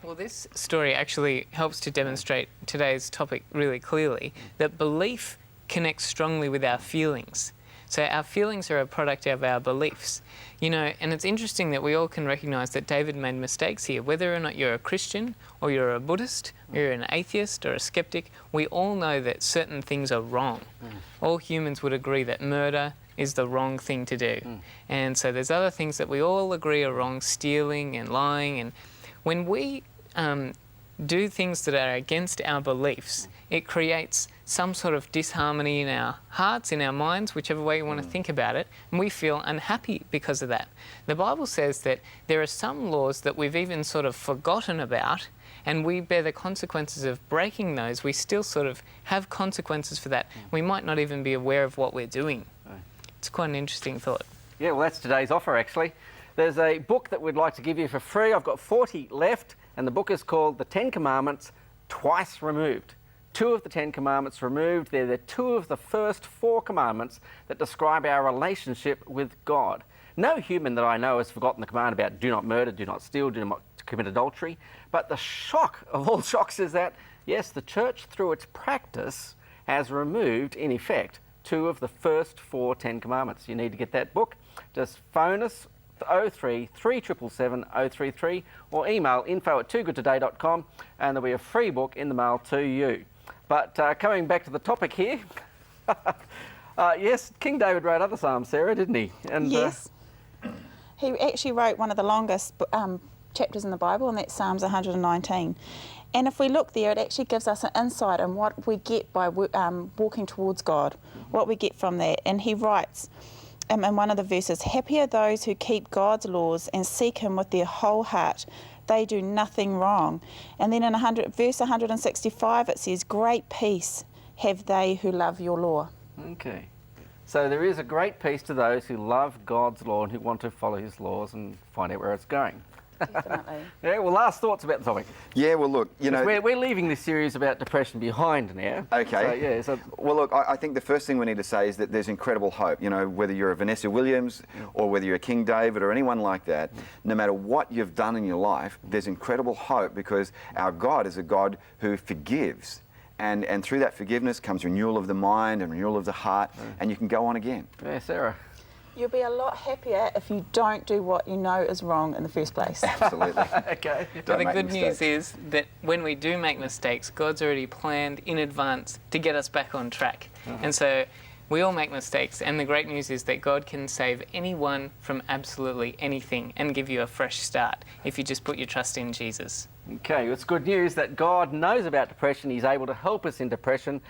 Well, this story actually helps to demonstrate today's topic really clearly, that belief connects strongly with our feelings. So our feelings are a product of our beliefs. You know, and it's interesting that we all can recognise that David made mistakes here. Whether or not you're a Christian, or you're a Buddhist, or you're an atheist or a skeptic, we all know that certain things are wrong. All humans would agree that murder is the wrong thing to do. And so there's other things that we all agree are wrong, stealing and lying. And when we do things that are against our beliefs, it creates some sort of disharmony in our hearts, in our minds, whichever way you want to think about it, and we feel unhappy because of that. The Bible says that there are some laws that we've even sort of forgotten about, and we bear the consequences of breaking those. We still sort of have consequences for that. We might not even be aware of what we're doing. It's quite an interesting thought. Yeah, well, that's today's offer, actually. There's a book that we'd like to give you for free. I've got 40 left, and the book is called The 10 Commandments Twice Removed. 2 of the 10 Commandments removed. They're the 2 of the first 4 commandments that describe our relationship with God. No human that I know has forgotten the command about do not murder, do not steal, do not commit adultery. But the shock of all shocks is that, yes, the church, through its practice, has removed, in effect, 2 of the first 4 10 Commandments. You need to get that book. Just phone us 03 3777 033 or email info@toogoodtoday.com, and there'll be a free book in the mail to you. But coming back to the topic here, yes, King David wrote other psalms, Sarah, didn't he? And, yes. He actually wrote one of the longest chapters in the Bible, and that's Psalms 119. And if we look there, it actually gives us an insight on what we get by walking towards God, what we get from that. And he writes in one of the verses, "Happy are those who keep God's laws and seek him with their whole heart. They do nothing wrong." And then in verse 165 it says, "Great peace have they who love your law." Okay. So there is a great peace to those who love God's law and who want to follow his laws and find out where it's going. Definitely. Yeah, well, last thoughts about the topic. Yeah, well, look, you know... We're leaving this series about depression behind now. Okay. So, well, look, I think the first thing we need to say is that there's incredible hope. You know, whether you're a Vanessa Williams or whether you're a King David or anyone like that, no matter what you've done in your life, there's incredible hope because our God is a God who forgives. And through that forgiveness comes renewal of the mind and renewal of the heart, and you can go on again. Yeah, Sarah. You'll be a lot happier if you don't do what you know is wrong in the first place. Absolutely. Okay. But the good news is that when we do make mistakes, God's already planned in advance to get us back on track. And so we all make mistakes, and the great news is that God can save anyone from absolutely anything and give you a fresh start if you just put your trust in Jesus. Okay, it's good news that God knows about depression. He's able to help us in depression.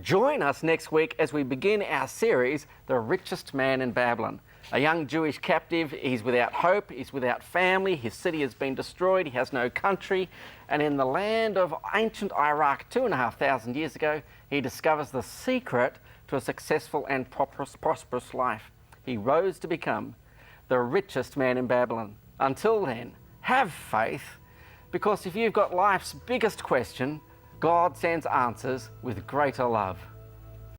Join us next week as we begin our series, The Richest Man in Babylon. A young Jewish captive, he's without hope, he's without family, his city has been destroyed, he has no country, and in the land of ancient Iraq 2,500 years ago, he discovers the secret to a successful and prosperous life. He rose to become the richest man in Babylon. Until then, have faith, because if you've got life's biggest question, God sends answers with greater love.